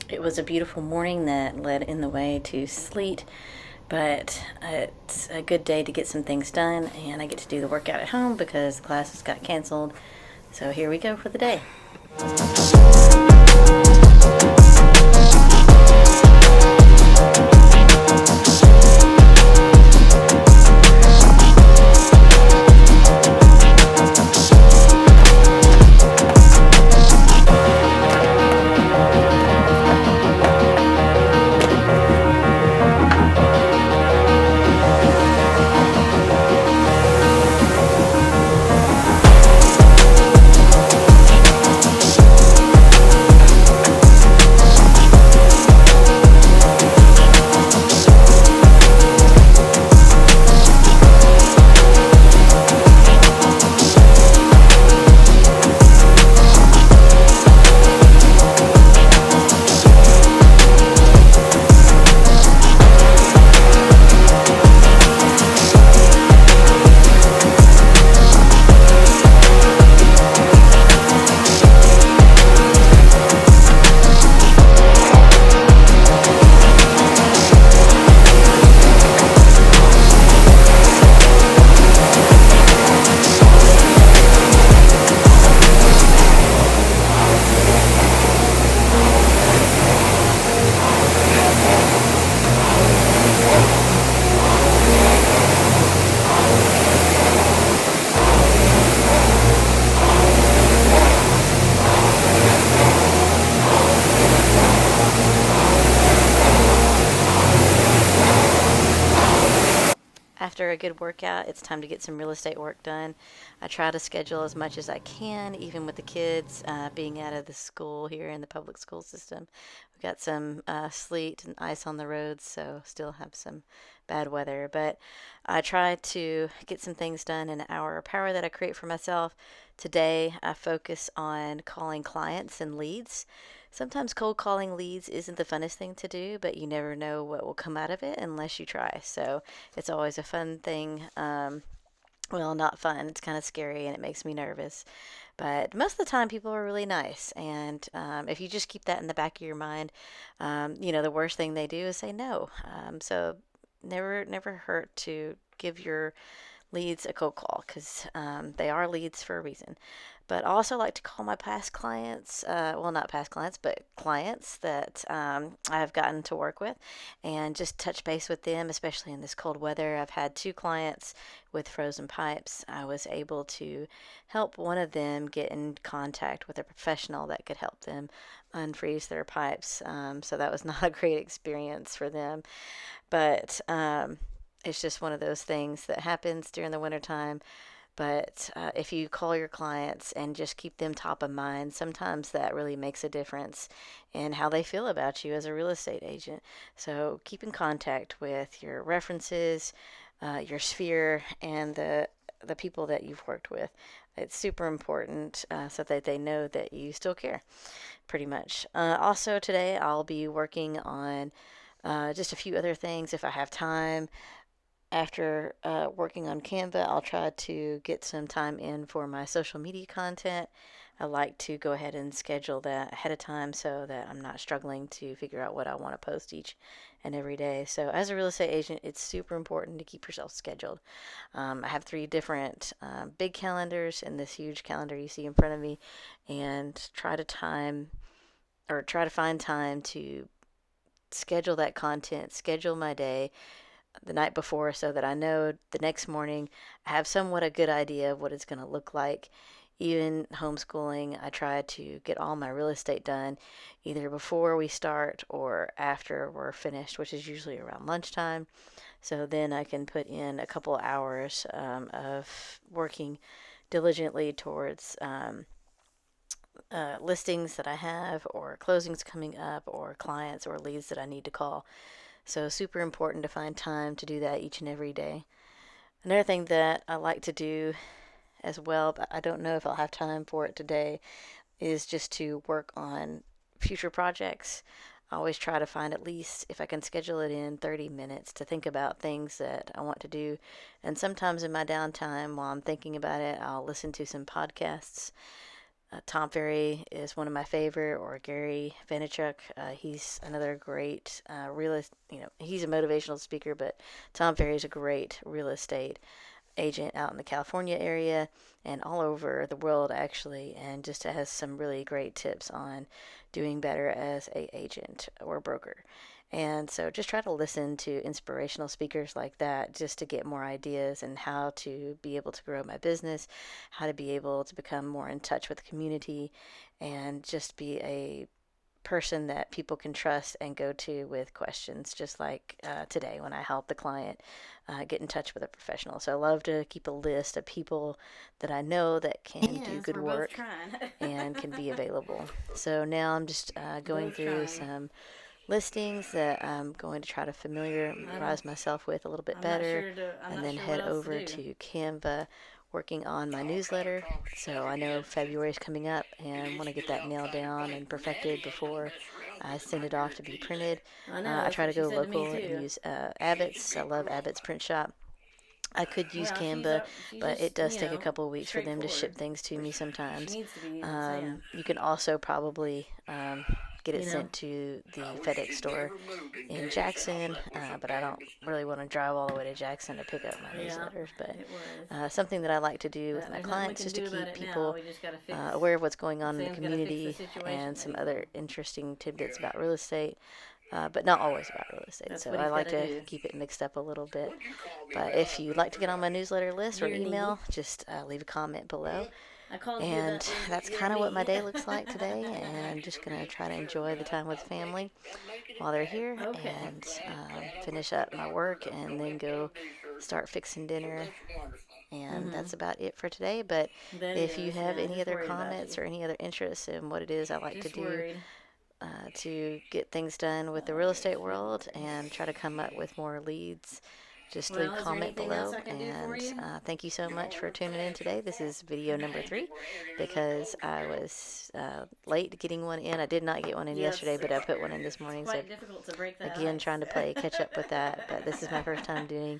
It was a beautiful morning that led in the way to sleet, but it's a good day to get some things done, and I get to do the workout at home because classes got canceled. So here we go for the day. After a good workout, it's time to get some real estate work done. I try to schedule as much as I can, even with the kids being out of the school here in the public school system. We've got some sleet and ice on the roads, so still have some bad weather. But I try to get some things done in an hour of power that I create for myself. Today, I focus on calling clients and leads. Sometimes cold calling leads isn't the funnest thing to do, but you never know what will come out of it unless you try. So it's always a fun thing. Well, not fun. It's kind of scary and it makes me nervous. But most of the time, people are really nice. And if you just keep that in the back of your mind, the worst thing they do is say no. So never hurt to give your leads a cold call because they are leads for a reason. But I also like to call my past clients, well, not past clients, but clients that I have gotten to work with and just touch base with them, especially in this cold weather. I've had two clients with frozen pipes. I was able to help one of them get in contact with a professional that could help them unfreeze their pipes. So that was not a great experience for them. But it's just one of those things that happens during the wintertime. But if you call your clients and just keep them top of mind, sometimes that really makes a difference in how they feel about you as a real estate agent. So keep in contact with your references, your sphere, and the people that you've worked with. It's super important so that they know that you still care, pretty much. Also, today I'll be working on just a few other things if I have time. After working on Canva, I'll try to get some time in for my social media content. I like to go ahead and schedule that ahead of time so that I'm not struggling to figure out what I want to post each and every day. So, as a real estate agent, it's super important to keep yourself scheduled. I have three different big calendars in this huge calendar you see in front of me, and try to find time to schedule that content, schedule my day the night before so that I know the next morning I have somewhat a good idea of what it's going to look like. Even homeschooling, I try to get all my real estate done either before we start or after we're finished, which is usually around lunchtime. So then I can put in a couple hours of working diligently towards listings that I have, or closings coming up, or clients or leads that I need to call. So, super important to find time to do that each and every day. Another thing that I like to do as well, but I don't know if I'll have time for it today, is just to work on future projects. I always try to find, at least if I can schedule it in, 30 minutes to think about things that I want to do. And sometimes in my downtime while I'm thinking about it, I'll listen to some podcasts. Tom Ferry is one of my favorite, or Gary Vaynerchuk. He's another great realist. He's a motivational speaker, but Tom Ferry is a great real estate agent out in the California area and all over the world actually, and just has some really great tips on doing better as a agent or broker. And so just try to listen to inspirational speakers like that just to get more ideas and how to be able to grow my business, how to be able to become more in touch with the community, and just be a person that people can trust and go to with questions, just like today when I helped the client get in touch with a professional. So I love to keep a list of people that I know that can do Yes, good we're both work trying. and can be available. So now I'm just going Both through trying. some listings that I'm going to try to I'm familiarize myself with a little bit I'm not better, sure to I'm and not then sure what head else to over do. to Canva working on my newsletter. So I know February is coming up and want to get that nailed down and perfected before I send it off to be printed. I know, I that's try what to she go said to me local and too. use Abbott's. I love Abbott's Print Shop. I could use Well, Canva, she's but just, it does take a couple of weeks for them to straightforward, ship things to me which she sometimes. needs to be. That's yeah. You can also probably get it You know, sent to the FedEx store in Jackson, but I don't really want to drive all the way to Jackson to pick up my yeah, newsletters. But it was. something that I like to do with But my there's nothing we clients can is to do about keep it now. people We just gotta aware of what's going on in the Sam's gotta fix the community situation and that some he's other in. interesting tidbits about real estate, but not always about real estate. That's So what I he's like gotta to do. keep it mixed up a little bit. But if you'd like to get on my newsletter list or Dear knee. email, just leave a comment below. I called you And about that's your kind of what my knee. day looks like today. And just going to try to enjoy the time with family while they're here Okay. and finish up my work and then go start fixing dinner. And Mhm. that's about it for today. But That if you is, have yeah. any Just other worried about you. comments or any other interests in what it is I like to Just do worried. to get things done with the real estate world and try to come up with more leads, just leave Well, a is there comment anything else below. I can do for And you? thank you so much for tuning in today. This is video number 3 because I was late getting one in. I did not get one in Yeah, yesterday, but I put one in this it's morning. So quite difficult to break that again, ice. trying to play catch up with that. But this is my first time doing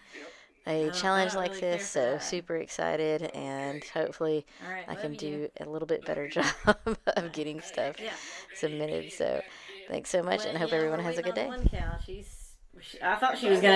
a I challenge don't like really this, care for so that. super excited, and hopefully All right, I love can you. do a little bit better job of getting stuff Yeah. submitted. So thanks so much, Well, and I hope yeah, everyone we're has a waiting good on day. one cow. I thought she was gonna